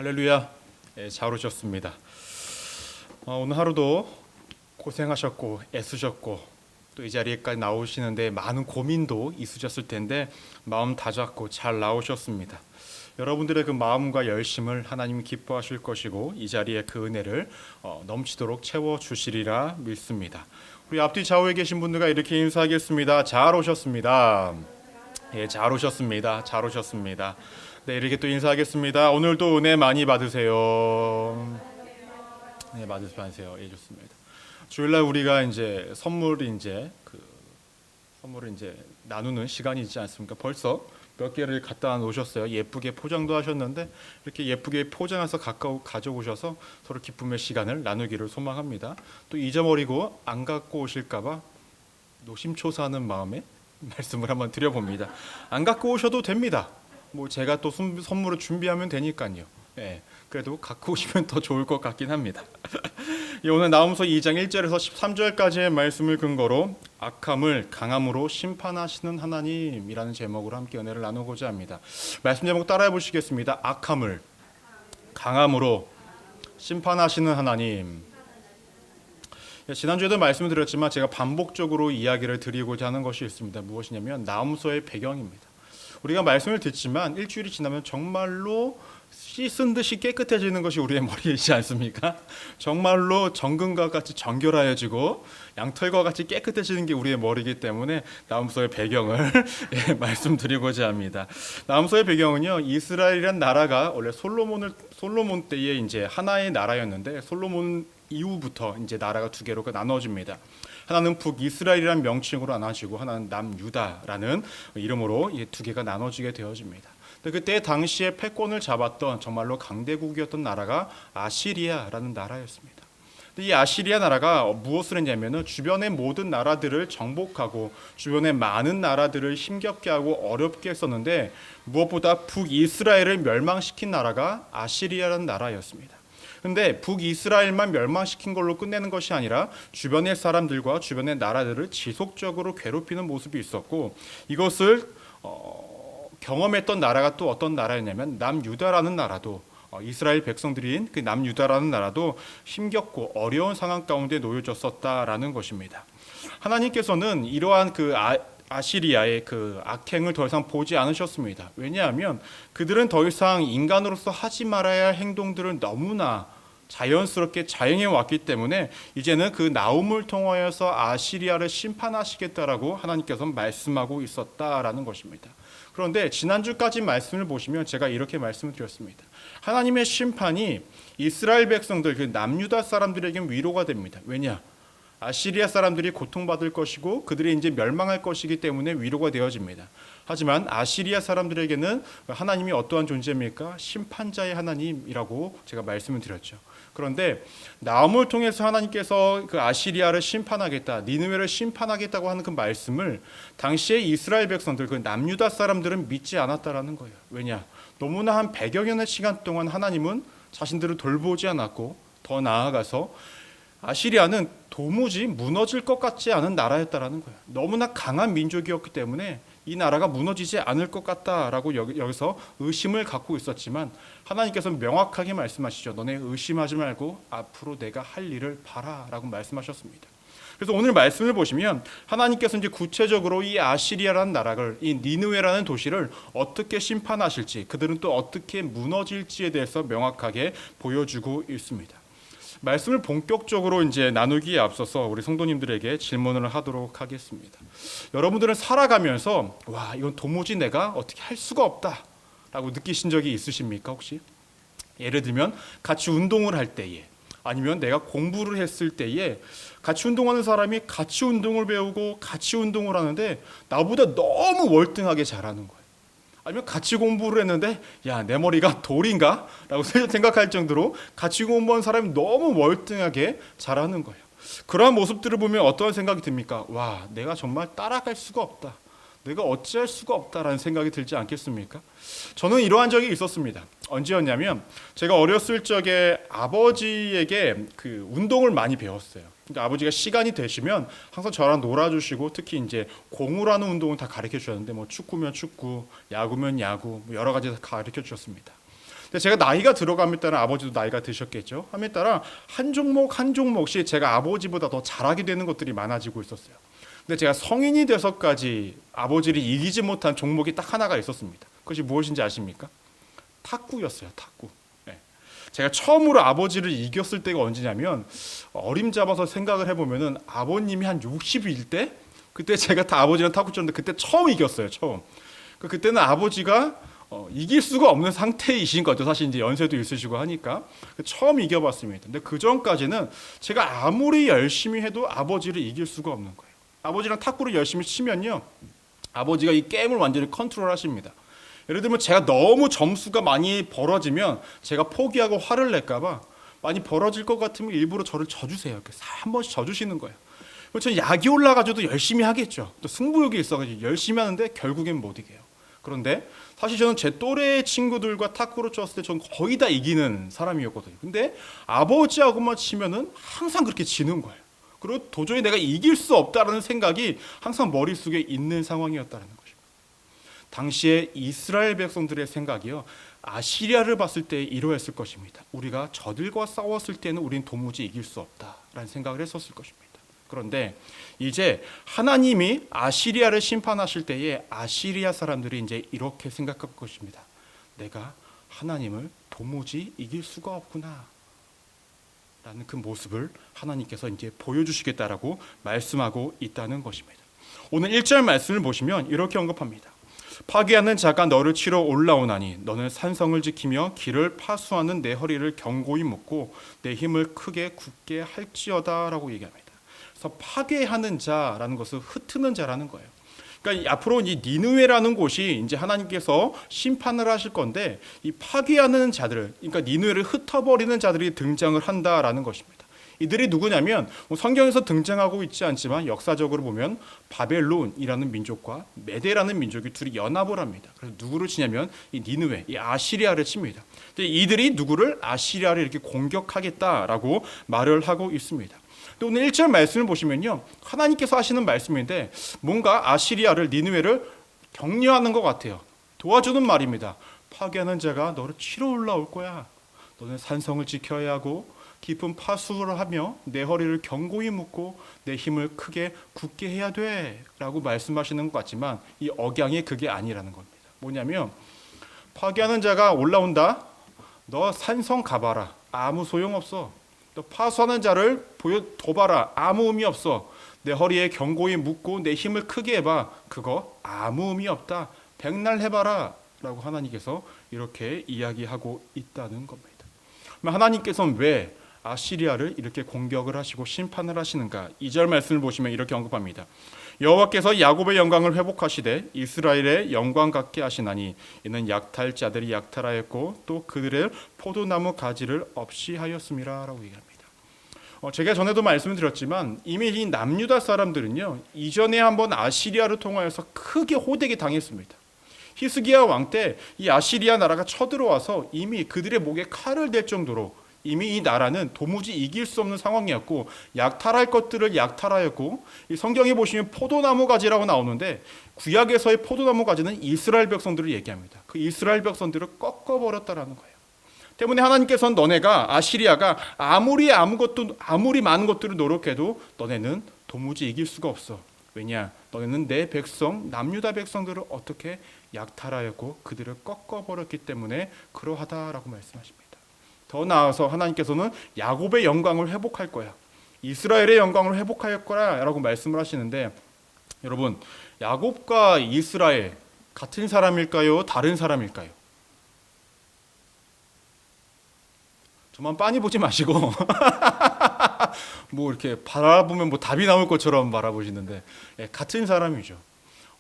할렐루야. 잘 오셨습니다. 오늘 하루도 고생하셨고 애쓰셨고 또 이 자리에까지 나오시는데 많은 고민도 있으셨을 텐데 마음 다잡고 잘 나오셨습니다. 여러분들의 그 마음과 열심을 하나님이 기뻐하실 것이고 이 자리에 그 은혜를 넘치도록 채워주시리라 믿습니다. 우리 앞뒤 좌우에 계신 분들과 이렇게 인사하겠습니다. 잘 오셨습니다. 잘 오셨습니다. 잘 오셨습니다. 네, 이렇게 또 인사하겠습니다. 오늘도 은혜 많이 받으세요. 네, 받으세요. 좋습니다. 주일날 우리가 이제 선물을 이제 나누는 시간이 있지 않습니까? 벌써 몇 개를 갖다 놓으셨어요. 예쁘게 포장도 하셨는데 이렇게 예쁘게 포장해서 가져오셔서 서로 기쁨의 시간을 나누기를 소망합니다. 또 잊어버리고 안 갖고 오실까봐 노심초사하는 마음에 말씀을 한번 드려봅니다. 안 갖고 오셔도 됩니다. 뭐 제가 또 선물을 준비하면 되니까요. 그래도 갖고 오시면 더 좋을 것 같긴 합니다. 오늘 나홈서 2장 1절에서 13절까지의 말씀을 근거로 악함을 강함으로 심판하시는 하나님이라는 제목으로 함께 은혜를 나누고자 합니다. 말씀 제목 따라해 보시겠습니다. 악함을 강함으로 심판하시는 하나님. 지난주에도 말씀을 드렸지만 제가 반복적으로 이야기를 드리고자 하는 것이 있습니다. 무엇이냐면 나홈서의 배경입니다. 우리가 말씀을 듣지만 일주일이 지나면 정말로 씻은 듯이 깨끗해지는 것이 우리의 머리이지 않습니까? 정말로 정금과 같이 정결하여지고 양털과 같이 깨끗해지는 게 우리의 머리이기 때문에 나홈서의 배경을 말씀드리고자 합니다. 나홈서의 배경은요, 이스라엘이란 나라가 원래 솔로몬 때에 이제 하나의 나라였는데 솔로몬 이후부터 이제 나라가 두 개로 나눠집니다. 하나는 북이스라엘이라는 명칭으로 나눠지고 하나는 남유다라는 이름으로 이 두 개가 나눠지게 되어집니다. 그때 당시에 패권을 잡았던 정말로 강대국이었던 나라가 아시리아라는 나라였습니다. 이 아시리아 나라가 무엇을 했냐면은 주변의 모든 나라들을 정복하고 주변의 많은 나라들을 힘겹게 하고 어렵게 했었는데 무엇보다 북이스라엘을 멸망시킨 나라가 아시리아라는 나라였습니다. 근데 북이스라엘만 멸망시킨 걸로 끝내는 것이 아니라 주변의 사람들과 주변의 나라들을 지속적으로 괴롭히는 모습이 있었고 이것을 경험했던 나라가 또 어떤 나라였냐면 남유다라는 나라도 이스라엘 백성들인 그 남유다라는 나라도 힘겹고 어려운 상황 가운데 놓여졌었다라는 것입니다. 하나님께서는 이러한 그 아시리아의 그 악행을 더 이상 보지 않으셨습니다. 왜냐하면 그들은 더 이상 인간으로서 하지 말아야 할 행동들을 너무나 자연스럽게 자행해 왔기 때문에 이제는 그 나홈을 통하여서 아시리아를 심판하시겠다라고 하나님께서 말씀하고 있었다라는 것입니다. 그런데 지난주까지 말씀을 보시면 제가 이렇게 말씀을 드렸습니다. 하나님의 심판이 이스라엘 백성들 그 남유다 사람들에겐 위로가 됩니다. 왜냐? 아시리아 사람들이 고통받을 것이고 그들이 이제 멸망할 것이기 때문에 위로가 되어집니다. 하지만 아시리아 사람들에게는 하나님이 어떠한 존재입니까? 심판자의 하나님이라고 제가 말씀을 드렸죠. 그런데 나홈을 통해서 하나님께서 그 아시리아를 심판하겠다, 니느웨를 심판하겠다고 하는 그 말씀을 당시에 이스라엘 백성들, 그 남유다 사람들은 믿지 않았다라는 거예요. 왜냐? 너무나 한 100여 년의 시간 동안 하나님은 자신들을 돌보지 않았고 더 나아가서 아시리아는 도무지 무너질 것 같지 않은 나라였다라는 거예요. 너무나 강한 민족이었기 때문에 이 나라가 무너지지 않을 것 같다라고 여기서 의심을 갖고 있었지만 하나님께서 명확하게 말씀하시죠. 너네 의심하지 말고 앞으로 내가 할 일을 봐라라고 말씀하셨습니다. 그래서 오늘 말씀을 보시면 하나님께서 이제 구체적으로 이 아시리아라는 나라를, 이 니느웨라는 도시를 어떻게 심판하실지, 그들은 또 어떻게 무너질지에 대해서 명확하게 보여주고 있습니다. 말씀을 본격적으로 이제 나누기에 앞서서 우리 성도님들에게 질문을 하도록 하겠습니다. 여러분들은 살아가면서 와, 이건 도무지 내가 어떻게 할 수가 없다라고 느끼신 적이 있으십니까 혹시? 예를 들면 같이 운동을 할 때에 아니면 내가 공부를 했을 때에 같이 운동하는 사람이 같이 운동을 배우고 같이 운동을 하는데 나보다 너무 월등하게 잘하는 거예요. 아니면 같이 공부를 했는데 야, 내 머리가 돌인가? 라고 생각할 정도로 같이 공부한 사람이 너무 월등하게 잘하는 거예요. 그러한 모습들을 보면 어떠한 생각이 듭니까? 와, 내가 정말 따라갈 수가 없다. 내가 어찌할 수가 없다라는 생각이 들지 않겠습니까? 저는 이러한 적이 있었습니다. 언제였냐면 제가 어렸을 적에 아버지에게 그 운동을 많이 배웠어요. 그러니까 아버지가 시간이 되시면 항상 저랑 놀아주시고 특히 이제 공으로 하는 운동을 다 가르쳐 주셨는데 뭐 축구면 축구, 야구면 야구, 뭐 여러 가지 다 가르쳐 주셨습니다. 근데 제가 나이가 들어감에 따라 아버지도 나이가 드셨겠죠. 함에 따라 한 종목 한 종목씩 제가 아버지보다 더 잘하게 되는 것들이 많아지고 있었어요. 근데 제가 성인이 돼서까지 아버지를 이기지 못한 종목이 딱 하나가 있었습니다. 그것이 무엇인지 아십니까? 탁구였어요. 탁구. 네. 제가 처음으로 아버지를 이겼을 때가 언제냐면 어림잡아서 생각을 해보면은 아버님이 한 60일 때 그때 제가 다 아버지랑 탁구 쳤는데 그때 처음 이겼어요. 처음. 그때는 아버지가 이길 수가 없는 상태이신 거죠. 사실 이제 연세도 있으시고 하니까 처음 이겨봤습니다. 근데 그 전까지는 제가 아무리 열심히 해도 아버지를 이길 수가 없는 거예요. 아버지랑 탁구를 열심히 치면요, 아버지가 이 게임을 완전히 컨트롤하십니다. 예를 들면 제가 너무 점수가 많이 벌어지면 제가 포기하고 화를 낼까봐 많이 벌어질 것 같으면 일부러 저를 져주세요. 이렇게 한 번씩 져주시는 거예요. 저는 약이 올라가지고도 열심히 하겠죠. 또 승부욕이 있어가지고 열심히 하는데 결국엔 못 이겨요. 그런데 사실 저는 제 또래 친구들과 탁구를 쳤을 때 저는 거의 다 이기는 사람이었거든요. 근데 아버지하고만 치면은 항상 그렇게 지는 거예요. 그리고 도저히 내가 이길 수 없다라는 생각이 항상 머릿속에 있는 상황이었다는 것입니다. 당시에 이스라엘 백성들의 생각이요, 아시리아를 봤을 때 이러했을 것입니다. 우리가 저들과 싸웠을 때는 우리는 도무지 이길 수 없다라는 생각을 했었을 것입니다. 그런데 이제 하나님이 아시리아를 심판하실 때에 아시리아 사람들이 이제 이렇게 생각할 것입니다. 내가 하나님을 도무지 이길 수가 없구나 라는 그 모습을 하나님께서 이제 보여주시겠다라고 말씀하고 있다는 것입니다. 오늘 1절 말씀을 보시면 이렇게 언급합니다. 파괴하는 자가 너를 치러 올라오나니 너는 산성을 지키며 길을 파수하는 내 허리를 견고히 묶고 내 힘을 크게 굳게 할지어다 라고 얘기합니다. 그래서 파괴하는 자라는 것은 흩트는 자라는 거예요. 그러니까 앞으로 이 니느웨라는 곳이 이제 하나님께서 심판을 하실 건데 이 파괴하는 자들, 그러니까 니느웨를 흩어버리는 자들이 등장을 한다라는 것입니다. 이들이 누구냐면 성경에서 등장하고 있지 않지만 역사적으로 보면 바벨론이라는 민족과 메대라는 민족이 둘이 연합을 합니다. 그래서 누구를 치냐면 이 니느웨, 이 아시리아를 칩니다. 이들이 누구를 아시리아를 이렇게 공격하겠다라고 말을 하고 있습니다. 오늘 1절 말씀을 보시면요, 하나님께서 하시는 말씀인데 뭔가 아시리아를, 니느웨를 격려하는 것 같아요. 도와주는 말입니다. 파괴하는 자가 너를 치러 올라올 거야. 너는 산성을 지켜야 하고 깊은 파수를 하며 내 허리를 견고히 묶고 내 힘을 크게 굳게 해야 돼 라고 말씀하시는 것 같지만 이 억양이 그게 아니라는 겁니다. 뭐냐면 파괴하는 자가 올라온다. 너 산성 가봐라. 아무 소용없어. 또 파수하는 자를 보여둬봐라. 아무 의미 없어. 내 허리에 견고히 묶고 내 힘을 크게 해봐. 그거 아무 의미 없다. 백날 해봐라 라고 하나님께서 이렇게 이야기하고 있다는 겁니다. 하나님께서는 왜 아시리아를 이렇게 공격을 하시고 심판을 하시는가? 2절 말씀을 보시면 이렇게 언급합니다. 여호와께서 야곱의 영광을 회복하시되 이스라엘의 영광 같게 하시나니 이는 약탈자들이 약탈하였고 또 그들의 포도나무 가지를 없이 하였음이라 라고 얘기합니다. 제가 전에도 말씀을 드렸지만 이미 이 남유다 사람들은요, 이전에 한번 아시리아를 통하여서 크게 호되게 당했습니다. 히스기야 왕 때 이 아시리아 나라가 쳐들어와서 이미 그들의 목에 칼을 댈 정도로 이미 이 나라는 도무지 이길 수 없는 상황이었고 약탈할 것들을 약탈하였고, 이 성경에 보시면 포도나무 가지라고 나오는데 구약에서의 포도나무 가지는 이스라엘 백성들을 얘기합니다. 그 이스라엘 백성들을 꺾어버렸다라는 거예요. 때문에 하나님께서는 너네가, 아시리아가 아무리 많은 것들을 노력해도 너네는 도무지 이길 수가 없어. 왜냐? 너네는 내 백성 남유다 백성들을 어떻게 약탈하였고 그들을 꺾어버렸기 때문에 그러하다라고 말씀하십니다. 더 나아가서 하나님께서는 야곱의 영광을 회복할 거야. 이스라엘의 영광을 회복할 거라고 말씀을 하시는데, 여러분, 야곱과 이스라엘 같은 사람일까요? 다른 사람일까요? 저만 빤히 보지 마시고 뭐 이렇게 바라보면 뭐 답이 나올 것처럼 바라보시는데, 같은 사람이죠.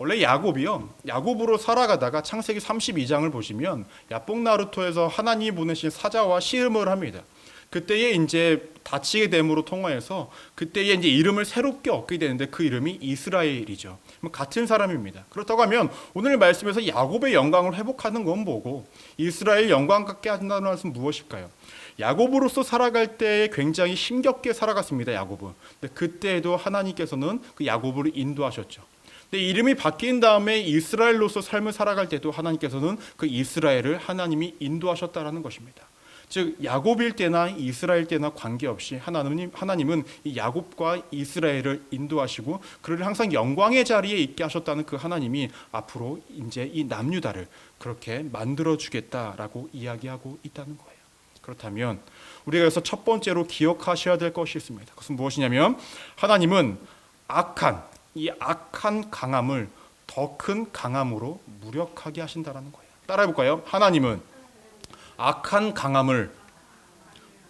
원래 야곱으로 살아가다가 창세기 32장을 보시면 야뽕 나루토에서 하나님이 보내신 사자와 시험을 합니다. 그때에 이제 다치게 됨으로 통하여서 그때에 이제 이름을 새롭게 얻게 되는데 그 이름이 이스라엘이죠. 같은 사람입니다. 그렇다고 하면 오늘 말씀에서 야곱의 영광을 회복하는 건 뭐고 이스라엘 영광 갖게 한다는 것은 무엇일까요? 야곱으로서 살아갈 때에 굉장히 힘겹게 살아갔습니다. 야곱은. 근데 그때에도 하나님께서는 그 야곱을 인도하셨죠. 근데 이름이 바뀐 다음에 이스라엘로서 삶을 살아갈 때도 하나님께서는 그 이스라엘을 하나님이 인도하셨다라는 것입니다. 즉 야곱일 때나 이스라엘 때나 관계없이 하나님은 이 야곱과 이스라엘을 인도하시고 그를 항상 영광의 자리에 있게 하셨다는 그 하나님이 앞으로 이제 이 남유다를 그렇게 만들어 주겠다라고 이야기하고 있다는 거예요. 그렇다면 우리가 여기서 첫 번째로 기억하셔야 될 것이 있습니다. 그것은 무엇이냐면 하나님은 이 악한 강함을 더 큰 강함으로 무력하게 하신다라는 거예요. 따라해 볼까요? 하나님은 악한 강함을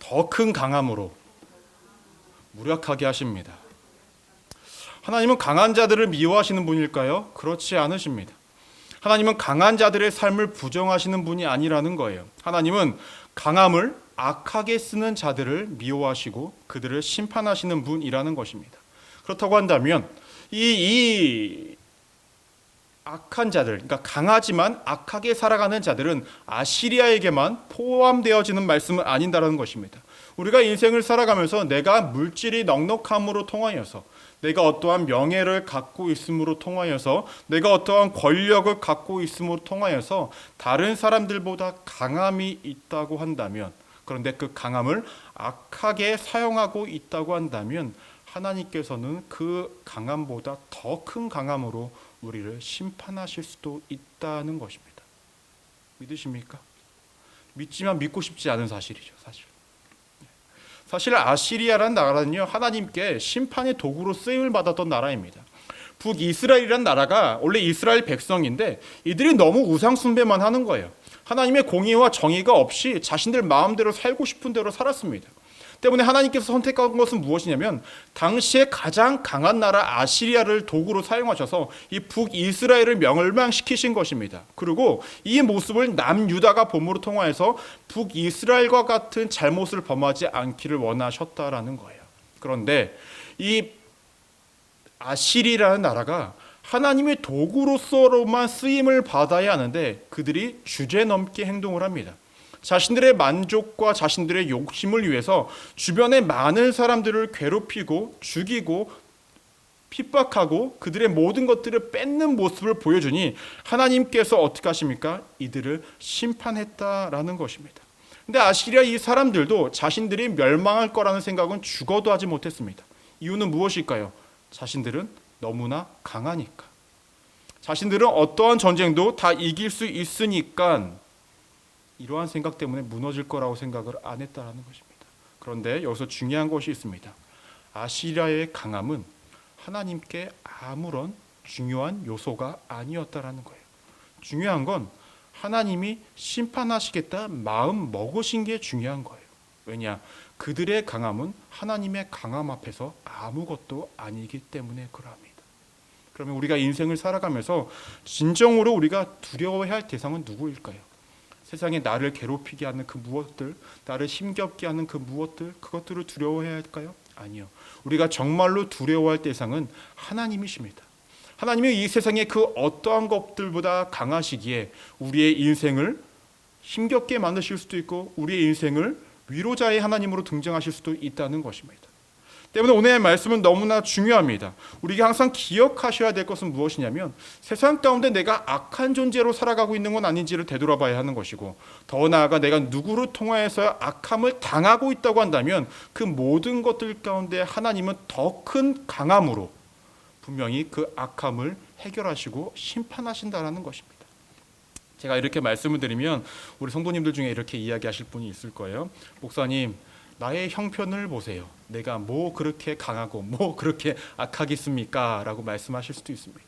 더 큰 강함으로 무력하게 하십니다. 하나님은 강한 자들을 미워하시는 분일까요? 그렇지 않으십니다. 하나님은 강한 자들의 삶을 부정하시는 분이 아니라는 거예요. 하나님은 강함을 악하게 쓰는 자들을 미워하시고 그들을 심판하시는 분이라는 것입니다. 그렇다고 한다면 이 악한 자들, 그러니까 강하지만 악하게 살아가는 자들은 아시리아에게만 포함되어지는 말씀은 아닌다라는 것입니다. 우리가 인생을 살아가면서 내가 물질이 넉넉함으로 통하여서, 내가 어떠한 명예를 갖고 있음으로 통하여서, 내가 어떠한 권력을 갖고 있음으로 통하여서 다른 사람들보다 강함이 있다고 한다면, 그런데 그 강함을 악하게 사용하고 있다고 한다면 하나님께서는 그 강함보다 더 큰 강함으로 우리를 심판하실 수도 있다는 것입니다. 믿으십니까? 믿지만 믿고 싶지 않은 사실이죠. 사실 아시리아라는 나라는요, 하나님께 심판의 도구로 쓰임을 받았던 나라입니다. 북이스라엘이라는 나라가 원래 이스라엘 백성인데 이들이 너무 우상 숭배만 하는 거예요. 하나님의 공의와 정의가 없이 자신들 마음대로 살고 싶은 대로 살았습니다. 때문에 하나님께서 선택한 것은 무엇이냐면 당시에 가장 강한 나라 아시리아를 도구로 사용하셔서 이 북이스라엘을 멸망시키신 것입니다. 그리고 이 모습을 남유다가 본으로 통하여서 북이스라엘과 같은 잘못을 범하지 않기를 원하셨다라는 거예요. 그런데 이 아시리아라는 나라가 하나님의 도구로서로만 쓰임을 받아야 하는데 그들이 주제넘게 행동을 합니다. 자신들의 만족과 자신들의 욕심을 위해서 주변의 많은 사람들을 괴롭히고 죽이고 핍박하고 그들의 모든 것들을 뺏는 모습을 보여주니 하나님께서 어떻게 하십니까? 이들을 심판했다라는 것입니다. 근데 아시리아 이 사람들도 자신들이 멸망할 거라는 생각은 죽어도 하지 못했습니다. 이유는 무엇일까요? 자신들은 너무나 강하니까. 자신들은 어떠한 전쟁도 다 이길 수 있으니까 이러한 생각 때문에 무너질 거라고 생각을 안 했다라는 것입니다. 그런데 여기서 중요한 것이 있습니다. 아시리아의 강함은 하나님께 아무런 중요한 요소가 아니었다라는 거예요. 중요한 건 하나님이 심판하시겠다 마음 먹으신 게 중요한 거예요. 왜냐? 그들의 강함은 하나님의 강함 앞에서 아무것도 아니기 때문에 그러합니다. 그러면 우리가 인생을 살아가면서 진정으로 우리가 두려워해야 할 대상은 누구일까요? 세상에 나를 괴롭히게 하는 그 무엇들, 나를 힘겹게 하는 그 무엇들, 그것들을 두려워해야 할까요? 아니요. 우리가 정말로 두려워할 대상은 하나님이십니다. 하나님이 이 세상의 그 어떠한 것들보다 강하시기에 우리의 인생을 힘겹게 만드실 수도 있고 우리의 인생을 위로자의 하나님으로 등장하실 수도 있다는 것입니다. 때문에 오늘의 말씀은 너무나 중요합니다. 우리가 항상 기억하셔야 될 것은 무엇이냐면 세상 가운데 내가 악한 존재로 살아가고 있는 건 아닌지를 되돌아봐야 하는 것이고 더 나아가 내가 누구를 통하여서 악함을 당하고 있다고 한다면 그 모든 것들 가운데 하나님은 더 큰 강함으로 분명히 그 악함을 해결하시고 심판하신다라는 것입니다. 제가 이렇게 말씀을 드리면 우리 성도님들 중에 이렇게 이야기하실 분이 있을 거예요. 목사님, 나의 형편을 보세요. 내가 뭐 그렇게 강하고 뭐 그렇게 악하겠습니까? 라고 말씀하실 수도 있습니다.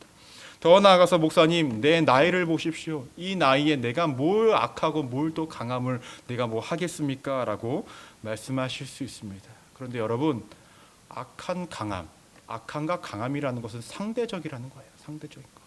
더 나아가서 목사님, 내 나이를 보십시오. 이 나이에 내가 뭘 악하고 뭘 또 강함을 내가 뭐 하겠습니까? 라고 말씀하실 수 있습니다. 그런데 여러분, 악한 강함, 악함과 강함이라는 것은 상대적이라는 거예요. 상대적인 거.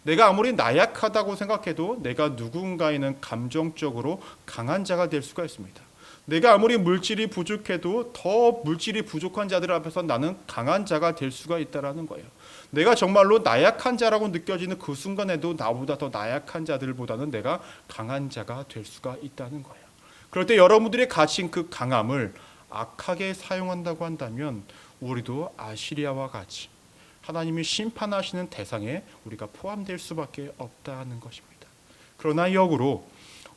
내가 아무리 나약하다고 생각해도 내가 누군가에는 감정적으로 강한 자가 될 수가 있습니다. 내가 아무리 물질이 부족해도 더 물질이 부족한 자들 앞에서 나는 강한 자가 될 수가 있다는 거예요. 내가 정말로 나약한 자라고 느껴지는 그 순간에도 나보다 더 나약한 자들보다는 내가 강한 자가 될 수가 있다는 거예요. 그럴 때 여러분들이 가진 그 강함을 악하게 사용한다고 한다면 우리도 아시리아와 같이 하나님이 심판하시는 대상에 우리가 포함될 수밖에 없다는 것입니다. 그러나 역으로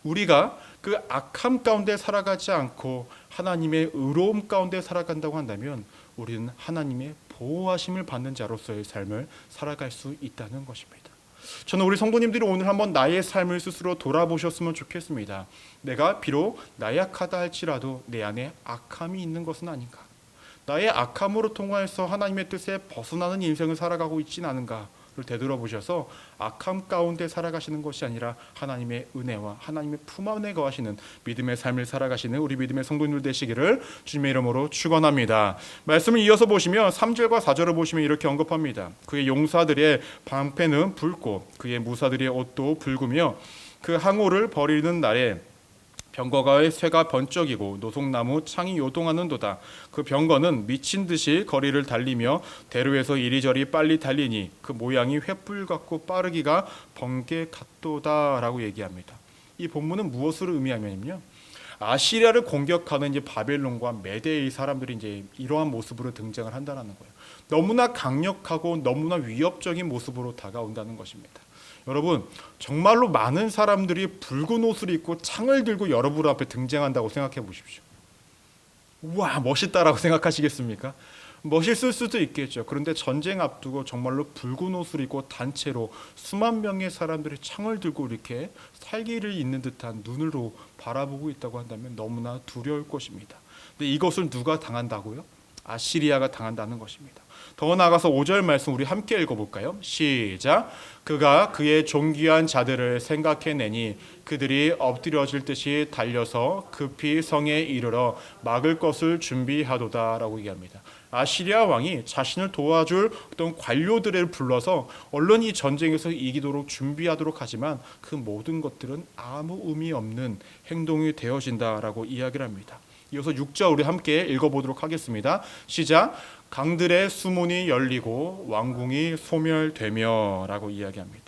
우리가 그 악함 가운데 살아가지 않고 하나님의 의로움 가운데 살아간다고 한다면 우리는 하나님의 보호하심을 받는 자로서의 삶을 살아갈 수 있다는 것입니다. 저는 우리 성도님들이 오늘 한번 나의 삶을 스스로 돌아보셨으면 좋겠습니다. 내가 비록 나약하다 할지라도 내 안에 악함이 있는 것은 아닌가? 나의 악함으로 통하여서 하나님의 뜻에 벗어나는 인생을 살아가고 있지는 않은가를 되돌아보셔서 악함 가운데 살아가시는 것이 아니라 하나님의 은혜와 하나님의 품 안에 거하시는 믿음의 삶을 살아가시는 우리 믿음의 성도님들 되시기를 주님의 이름으로 축원합니다. 말씀을 이어서 보시면 3절과 4절을 보시면 이렇게 언급합니다. 그의 용사들의 방패는 붉고 그의 무사들의 옷도 붉으며 그 항우를 버리는 날에 병거가의 쇠가 번쩍이고 노송나무 창이 요동하는도다. 그 병거는 미친 듯이 거리를 달리며 대로에서 이리저리 빨리 달리니 그 모양이 횃불 같고 빠르기가 번개 같도다라고 얘기합니다. 이 본문은 무엇을 의미하면요, 아시리아를 공격하는 이제 바벨론과 메대의 사람들이 이제 이러한 모습으로 등장을 한다는 거예요. 너무나 강력하고 너무나 위협적인 모습으로 다가온다는 것입니다. 여러분, 정말로 많은 사람들이 붉은 옷을 입고 창을 들고 여러분 앞에 등장한다고 생각해 보십시오. 우와, 멋있다라고 생각하시겠습니까? 멋있을 수도 있겠죠. 그런데 전쟁 앞두고 정말로 붉은 옷을 입고 단체로 수만 명의 사람들이 창을 들고 이렇게 살기를 잇는 듯한 눈으로 바라보고 있다고 한다면 너무나 두려울 것입니다. 근데 이것을 누가 당한다고요? 아시리아가 당한다는 것입니다. 더 나아가서 5절 말씀 우리 함께 읽어볼까요? 시작. 그가 그의 존귀한 자들을 생각해내니 그들이 엎드려질 듯이 달려서 급히 성에 이르러 막을 것을 준비하도다 라고 얘기합니다. 아시리아 왕이 자신을 도와줄 어떤 관료들을 불러서 얼른 이 전쟁에서 이기도록 준비하도록 하지만 그 모든 것들은 아무 의미 없는 행동이 되어진다라고 이야기를 합니다. 이어서 6절 우리 함께 읽어보도록 하겠습니다. 시작. 강들의 수문이 열리고 왕궁이 소멸되며 라고 이야기합니다.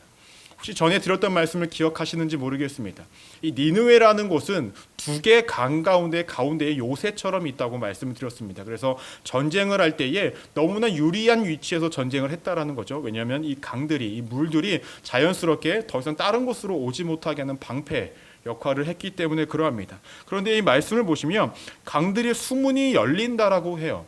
혹시 전에 드렸던 말씀을 기억하시는지 모르겠습니다. 이 니느웨라는 곳은 두 개 강 가운데에 요새처럼 있다고 말씀을 드렸습니다. 그래서 전쟁을 할 때에 너무나 유리한 위치에서 전쟁을 했다라는 거죠. 왜냐하면 이 강들이, 이 물들이 자연스럽게 더 이상 다른 곳으로 오지 못하게 하는 방패 역할을 했기 때문에 그러합니다. 그런데 이 말씀을 보시면 강들의 수문이 열린다라고 해요.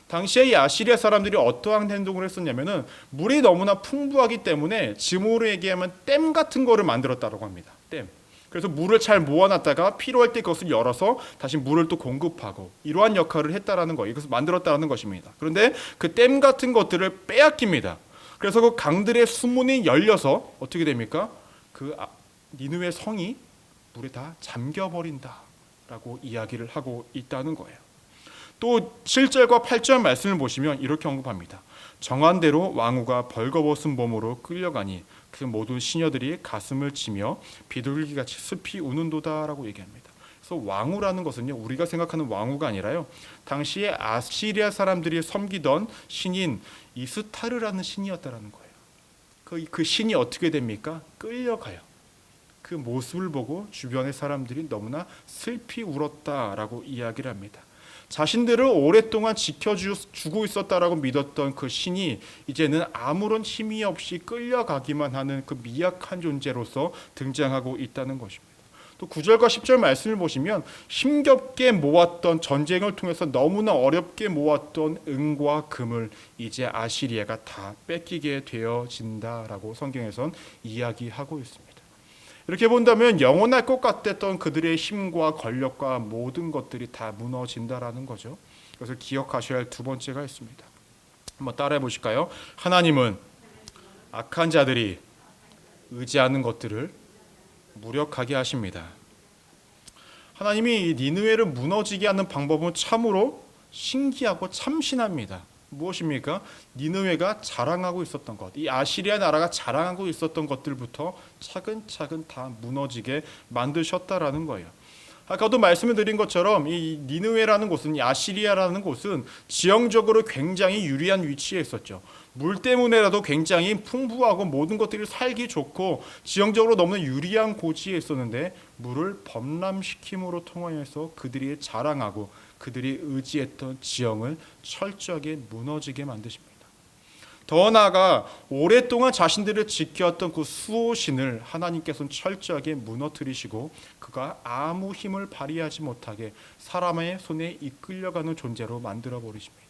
당시에 이 아시리아 사람들이 어떠한 행동을 했었냐면은 물이 너무나 풍부하기 때문에 지금으로 얘기하면 댐 같은 거를 만들었다고 합니다. 댐. 그래서 물을 잘 모아놨다가 필요할 때 그것을 열어서 다시 물을 또 공급하고 이러한 역할을 했다라는 거예요. 이것을 만들었다는 것입니다. 그런데 그 댐 같은 것들을 빼앗깁니다. 그래서 그 강들의 수문이 열려서 어떻게 됩니까? 그 니느웨 성이 물에 다 잠겨버린다라고 이야기를 하고 있다는 거예요. 또 7절과 8절 말씀을 보시면 이렇게 언급합니다. 정한 대로 왕후가 벌거벗은 몸으로 끌려가니 그 모든 시녀들이 가슴을 치며 비둘기같이 슬피 우는도다라고 얘기합니다. 그래서 왕후라는 것은요, 우리가 생각하는 왕후가 아니라요, 당시에 아시리아 사람들이 섬기던 신인 이스타르라는 신이었다라는 거예요. 그 신이 어떻게 됩니까? 끌려가요. 그 모습을 보고 주변의 사람들이 너무나 슬피 울었다라고 이야기를 합니다. 자신들을 오랫동안 지켜주고 있었다라고 믿었던 그 신이 이제는 아무런 힘이 없이 끌려가기만 하는 그 미약한 존재로서 등장하고 있다는 것입니다. 또 9절과 10절 말씀을 보시면 힘겹게 모았던, 전쟁을 통해서 너무나 어렵게 모았던 은과 금을 이제 아시리아가 다 뺏기게 되어진다라고 성경에선 이야기하고 있습니다. 이렇게 본다면 영원할 것 같았던 그들의 힘과 권력과 모든 것들이 다 무너진다라는 거죠. 그래서 기억하셔야 할 두 번째가 있습니다. 한번 따라해 보실까요? 하나님은 악한 자들이 의지하는 것들을 무력하게 하십니다. 하나님이 니느웨를 무너지게 하는 방법은 참으로 신기하고 참신합니다. 무엇입니까? 니느웨가 자랑하고 있었던 것, 이 아시리아 나라가 자랑하고 있었던 것들부터 차근차근 다 무너지게 만드셨다라는 거예요. 아까도 말씀을 드린 것처럼 이 니느웨라는 곳은, 이 아시리아라는 곳은 지형적으로 굉장히 유리한 위치에 있었죠. 물 때문에라도 굉장히 풍부하고 모든 것들이 살기 좋고 지형적으로 너무나 유리한 고지에 있었는데 물을 범람시킴으로 통하여서 그들이 자랑하고 그들이 의지했던 지형을 철저하게 무너지게 만드십니다. 더 나아가 오랫동안 자신들을 지켰던 그 수호신을 하나님께서는 철저하게 무너뜨리시고 그가 아무 힘을 발휘하지 못하게 사람의 손에 이끌려가는 존재로 만들어 버리십니다.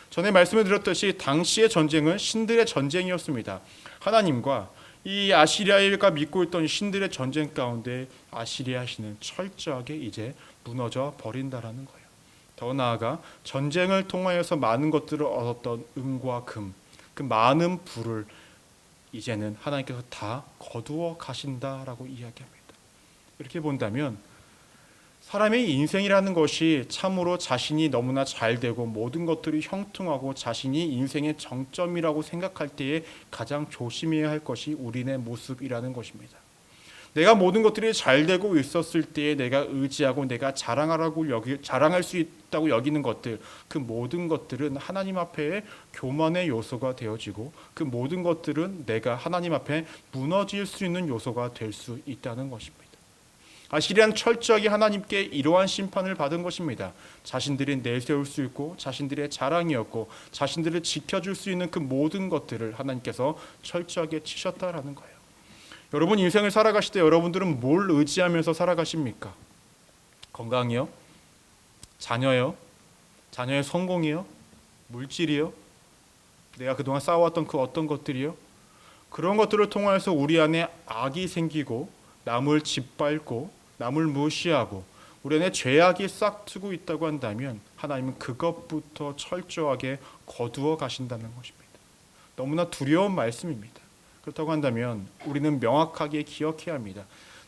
전에 말씀을 드렸듯이 당시의 전쟁은 신들의 전쟁이었습니다. 하나님과 이 아시리아가 믿고 있던 신들의 전쟁 가운데 아시리아 신은 철저하게 이제 무너져 버린다라는 거예요. 더 나아가 전쟁을 통하여서 많은 것들을 얻었던 은과 금, 그 많은 부를 이제는 하나님께서 다 거두어 가신다라고 이야기합니다. 이렇게 본다면 사람의 인생이라는 것이 참으로 자신이 너무나 잘 되고 모든 것들이 형통하고 자신이 인생의 정점이라고 생각할 때에 가장 조심해야 할 것이 우리의 모습이라는 것입니다. 내가 모든 것들이 잘 되고 있었을 때에 내가 의지하고 내가 자랑할 수 있다고 여기는 것들, 그 모든 것들은 하나님 앞에 교만의 요소가 되어지고 그 모든 것들은 내가 하나님 앞에 무너질 수 있는 요소가 될 수 있다는 것입니다. 아시리아는 철저하게 하나님께 이러한 심판을 받은 것입니다. 자신들이 내세울 수 있고 자신들의 자랑이었고 자신들을 지켜줄 수 있는 그 모든 것들을 하나님께서 철저하게 치셨다라는 거예요. 여러분 인생을 살아가실 때 여러분들은 뭘 의지하면서 살아가십니까? 건강이요? 자녀요? 자녀의 성공이요? 물질이요? 내가 그동안 쌓아왔던 그 어떤 것들이요? 그런 것들을 통해서 우리 안에 악이 생기고 남을 짓밟고 남을 무시하고 우리 안에 죄악이 싹트고 있다고 한다면 하나님은 그것부터 철저하게 거두어 가신다는 것입니다. 너무나 두려운 말씀입니다. 그렇다고 한다면 우리는 명확하게 기억해야 합니다.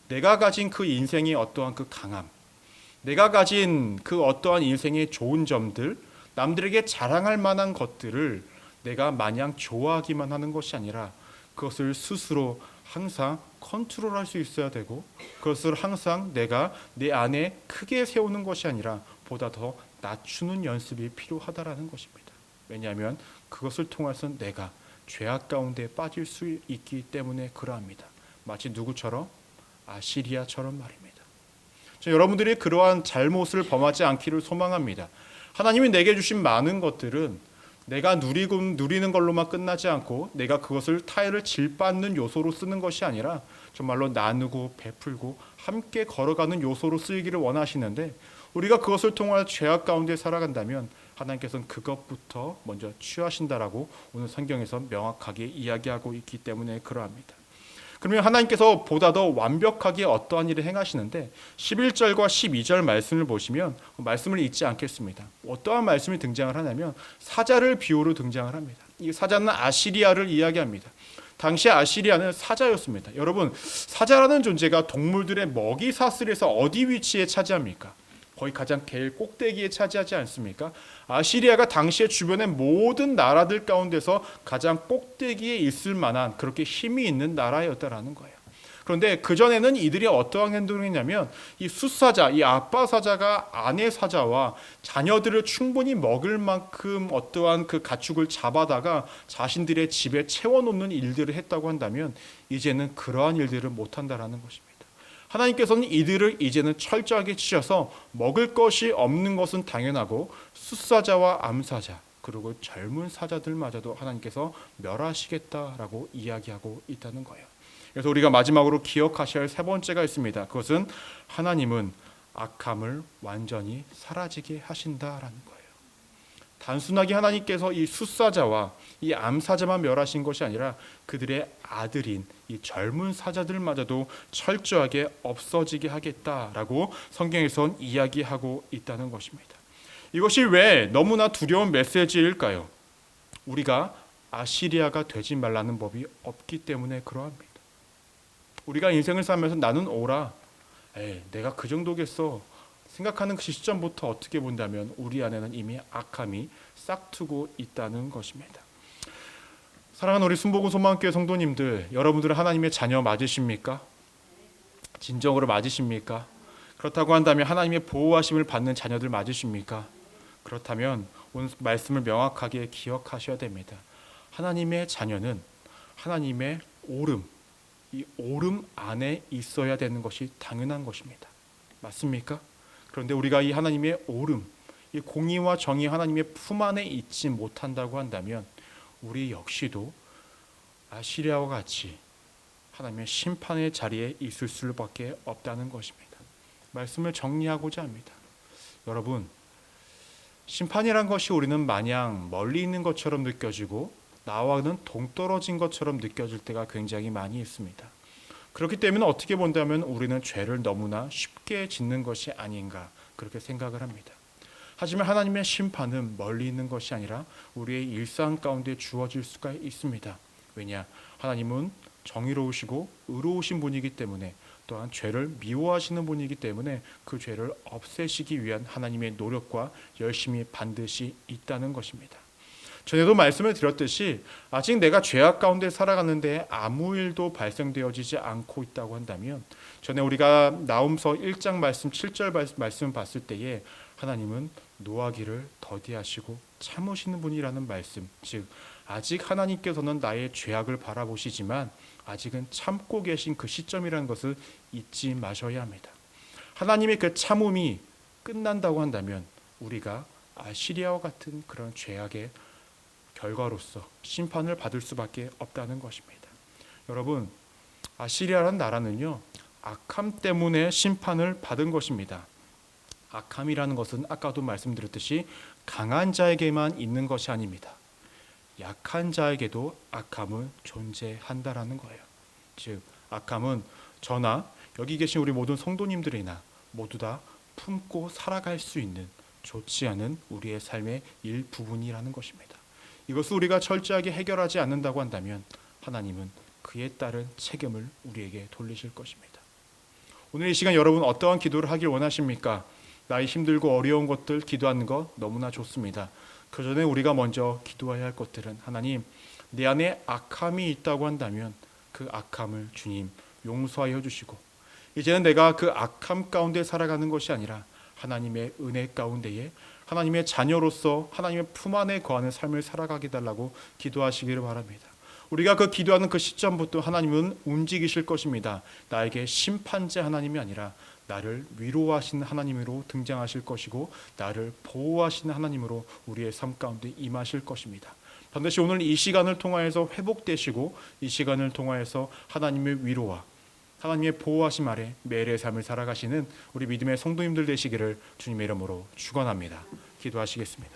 내가 가진 그 인생의 어떠한 그 강함, 내가 가진 그 어떠한 인생의 좋은 점들, 남들에게 자랑할 만한 것들을 내가 마냥 좋아하기만 하는 것이 아니라 그것을 스스로 항상 컨트롤할 수 있어야 되고 그것을 항상 내가 내 안에 크게 세우는 것이 아니라 보다 더 낮추는 연습이 필요하다라는 것입니다. 왜냐하면 그것을 통해서 내가 죄악 가운데 빠질 수 있기 때문에 그러합니다. 마치 누구처럼? 아시리아처럼 말입니다. 여러분들이 그러한 잘못을 범하지 않기를 소망합니다. 하나님이 내게 주신 많은 것들은 내가 누리는 걸로만 끝나지 않고 내가 그것을 타인을 질받는 요소로 쓰는 것이 아니라 정말로 나누고 베풀고 함께 걸어가는 요소로 쓰이기를 원하시는데 우리가 그것을 통하여 죄악 가운데 살아간다면 하나님께서는 그것부터 먼저 취하신다라고 오늘 성경에서 명확하게 이야기하고 있기 때문에 그러합니다. 그러면 하나님께서 보다 더 완벽하게 어떠한 일을 행하시는데 11절과 12절 말씀을 보시면 말씀을 잊지 않겠습니다. 어떠한 말씀이 등장을 하냐면 사자를 비유로 등장을 합니다. 이 사자는 아시리아를 이야기합니다. 당시 아시리아는 사자였습니다. 여러분 사자라는 존재가 동물들의 먹이 사슬에서 어디 위치에 차지합니까? 거의 가장 제일 꼭대기에 차지하지 않습니까? 아시리아가 당시의 주변의 모든 나라들 가운데서 가장 꼭대기에 있을 만한 그렇게 힘이 있는 나라였다라는 거예요. 그런데 그전에는 이들이 어떠한 행동을 했냐면 이 숫사자, 이 아빠 사자가 아내 사자와 자녀들을 충분히 먹을 만큼 어떠한 그 가축을 잡아다가 자신들의 집에 채워놓는 일들을 했다고 한다면 이제는 그러한 일들을 못한다라는 것입니다. 하나님께서는 이들을 이제는 철저하게 치셔서 먹을 것이 없는 것은 당연하고 숫사자와 암사자 그리고 젊은 사자들마저도 하나님께서 멸하시겠다라고 이야기하고 있다는 거예요. 그래서 우리가 마지막으로 기억하셔야 할 세 번째가 있습니다. 그것은 하나님은 악함을 완전히 사라지게 하신다라는 거예요. 단순하게 하나님께서 이 숫사자와 이 암사자만 멸하신 것이 아니라 그들의 아들인 이 젊은 사자들마저도 철저하게 없어지게 하겠다라고 성경에선 이야기하고 있다는 것입니다. 이것이 왜 너무나 두려운 메시지일까요? 우리가 아시리아가 되지 말라는 법이 없기 때문에 그러합니다. 우리가 인생을 살면서 나는 오라, 내가 그 정도겠어 생각하는 그 시점부터 어떻게 본다면 우리 안에는 이미 악함이 싹트고 있다는 것입니다. 사랑하는 우리 순복음 소망교회 성도님들, 여러분들은 하나님의 자녀 맞으십니까? 진정으로 맞으십니까? 그렇다고 한다면 하나님의 보호하심을 받는 자녀들 맞으십니까? 그렇다면 오늘 말씀을 명확하게 기억하셔야 됩니다. 하나님의 자녀는 하나님의 오름, 이 오름 안에 있어야 되는 것이 당연한 것입니다. 맞습니까? 그런데 우리가 이 하나님의 오름, 이 공의와 정의 하나님의 품 안에 있지 못한다고 한다면 우리 역시도 아시리아와 같이 하나님의 심판의 자리에 있을 수밖에 없다는 것입니다. 말씀을 정리하고자 합니다. 여러분, 심판이란 것이 우리는 마냥 멀리 있는 것처럼 느껴지고 나와는 동떨어진 것처럼 느껴질 때가 굉장히 많이 있습니다. 그렇기 때문에 어떻게 본다면 우리는 죄를 너무나 쉽게 짓는 것이 아닌가 그렇게 생각을 합니다. 하지만 하나님의 심판은 멀리 있는 것이 아니라 우리의 일상 가운데 주어질 수가 있습니다. 왜냐? 하나님은 정의로우시고 의로우신 분이기 때문에, 또한 죄를 미워하시는 분이기 때문에 그 죄를 없애시기 위한 하나님의 노력과 열심이 반드시 있다는 것입니다. 전에도 말씀을 드렸듯이 아직 내가 죄악 가운데 살아가는데 아무 일도 발생되어지지 않고 있다고 한다면, 전에 우리가 나훔서 1장 말씀 7절 말씀 봤을 때에 하나님은 노하기를 더디하시고 참으시는 분이라는 말씀, 즉 아직 하나님께서는 나의 죄악을 바라보시지만 아직은 참고 계신 그 시점이라는 것을 잊지 마셔야 합니다. 하나님의 그 참음이 끝난다고 한다면 우리가 아시리아와 같은 그런 죄악의 결과로서 심판을 받을 수밖에 없다는 것입니다. 여러분, 아시리아라는 나라는요, 악함 때문에 심판을 받은 것입니다. 악함이라는 것은 아까도 말씀드렸듯이 강한 자에게만 있는 것이 아닙니다. 약한 자에게도 악함은 존재한다라는 거예요. 즉 악함은 저나 여기 계신 우리 모든 성도님들이나 모두 다 품고 살아갈 수 있는 좋지 않은 우리의 삶의 일부분이라는 것입니다. 이것을 우리가 철저하게 해결하지 않는다고 한다면 하나님은 그에 따른 책임을 우리에게 돌리실 것입니다. 오늘 이 시간 여러분 어떠한 기도를 하길 원하십니까? 나의 힘들고 어려운 것들 기도하는 것 너무나 좋습니다. 그 전에 우리가 먼저 기도해야 할 것들은, 하나님, 내 안에 악함이 있다고 한다면 그 악함을 주님 용서하여 주시고, 이제는 내가 그 악함 가운데 살아가는 것이 아니라 하나님의 은혜 가운데에 하나님의 자녀로서 하나님의 품 안에 거하는 삶을 살아가게 달라고 기도하시기를 바랍니다. 우리가 그 기도하는 그 시점부터 하나님은 움직이실 것입니다. 나에게 심판자 하나님이 아니라 나를 위로하시는 하나님으로 등장하실 것이고, 나를 보호하시는 하나님으로 우리의 삶 가운데 임하실 것입니다. 반드시 오늘 이 시간을 통하여서 회복되시고, 이 시간을 통하여서 하나님의 위로와 하나님의 보호하심 아래 매일의 삶을 살아가시는 우리 믿음의 성도님들 되시기를 주님의 이름으로 축원합니다. 기도하시겠습니다.